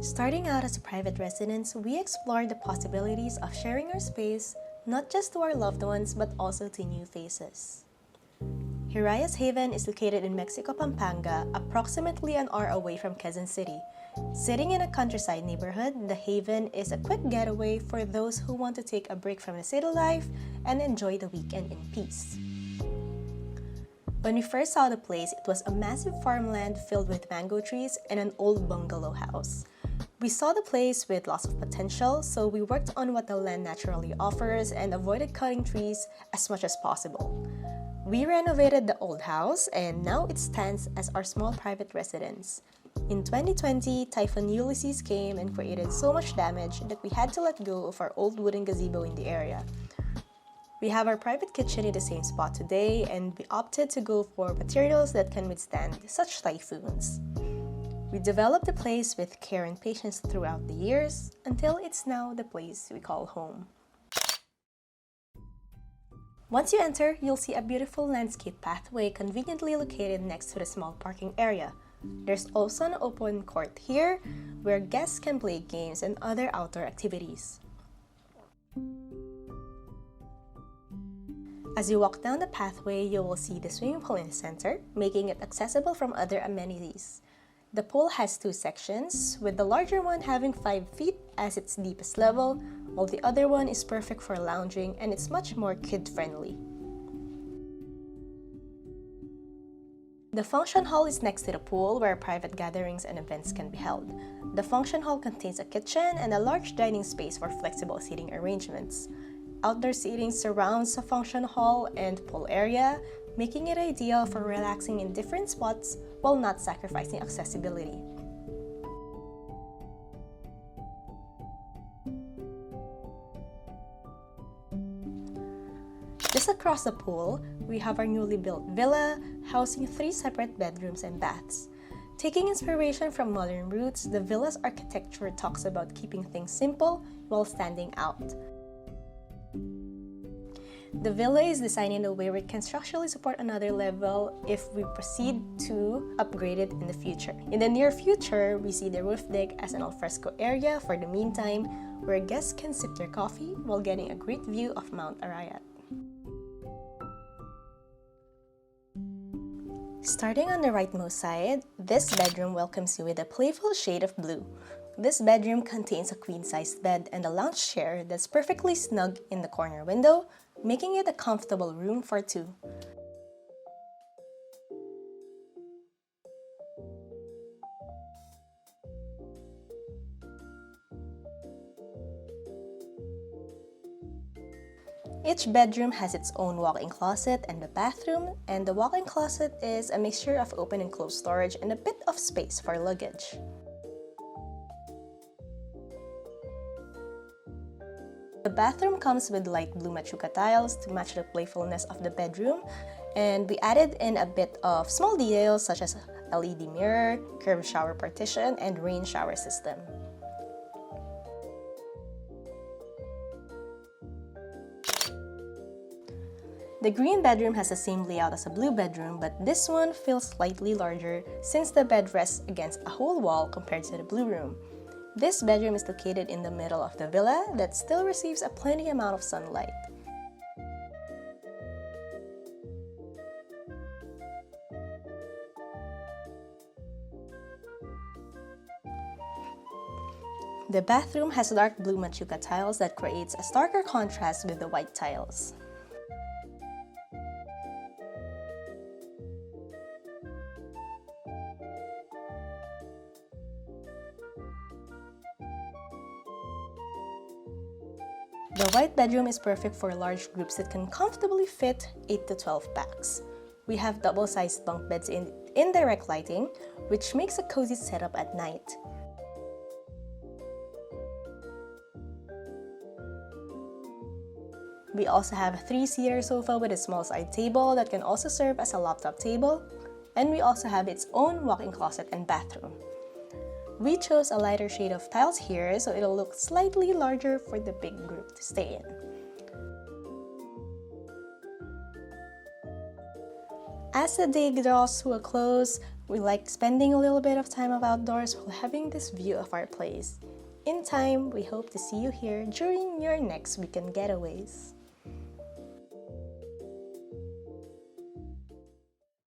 Starting out as a private residence, we explored the possibilities of sharing our space, not just to our loved ones, but also to new faces. Hiraya's Haven is located in Mexico, Pampanga, approximately an hour away from Quezon City. Sitting in a countryside neighborhood, the Haven is a quick getaway for those who want to take a break from the city life and enjoy the weekend in peace. When we first saw the place, it was a massive farmland filled with mango trees and an old bungalow house. We saw the place with lots of potential, so we worked on what the land naturally offers and avoided cutting trees as much as possible. We renovated the old house and now it stands as our small private residence. In 2020, Typhoon Ulysses came and created so much damage that we had to let go of our old wooden gazebo in the area. We have our private kitchen in the same spot today, and we opted to go for materials that can withstand such typhoons. We developed the place with care and patience throughout the years until it's now the place we call home. Once you enter, you'll see a beautiful landscape pathway conveniently located next to the small parking area. There's also an open court here where guests can play games and other outdoor activities. As you walk down the pathway, you will see the swimming pool in the center, making it accessible from other amenities. The pool has two sections, with the larger one having 5 feet as its deepest level, while the other one is perfect for lounging and it's much more kid-friendly. The function hall is next to the pool where private gatherings and events can be held. The function hall contains a kitchen and a large dining space for flexible seating arrangements. Outdoor seating surrounds the function hall and pool area, making it ideal for relaxing in different spots while not sacrificing accessibility. Just across the pool, we have our newly built villa, housing 3 separate bedrooms and baths. Taking inspiration from modern roots, the villa's architecture talks about keeping things simple while standing out. The villa is designed in a way where it can structurally support another level if we proceed to upgrade it in the future. In the near future, we see the roof deck as an alfresco area for the meantime, where guests can sip their coffee while getting a great view of Mount Arayat. Starting on the rightmost side, this bedroom welcomes you with a playful shade of blue. This bedroom contains a queen-sized bed and a lounge chair that's perfectly snug in the corner window, making it a comfortable room for 2. Each bedroom has its own walk-in closet and a bathroom, and the walk-in closet is a mixture of open and closed storage and a bit of space for luggage. The bathroom comes with light blue machuca tiles to match the playfulness of the bedroom, and we added in a bit of small details such as LED mirror, curved shower partition, and rain shower system. The green bedroom has the same layout as a blue bedroom, but this one feels slightly larger since the bed rests against a whole wall compared to the blue room. This bedroom is located in the middle of the villa that still receives a plenty amount of sunlight. The bathroom has dark blue machuca tiles that creates a starker contrast with the white tiles. The white bedroom is perfect for large groups that can comfortably fit 8 to 12 packs. We have double-sized bunk beds in indirect lighting, which makes a cozy setup at night. We also have a 3-seater sofa with a small side table that can also serve as a laptop table, and we also have its own walk-in closet and bathroom. We chose a lighter shade of tiles here so it'll look slightly larger for the big group to stay in. As the day draws to a close, We like spending a little bit of time outdoors while having this view of our place. In time, we hope to see you here during your next weekend getaways.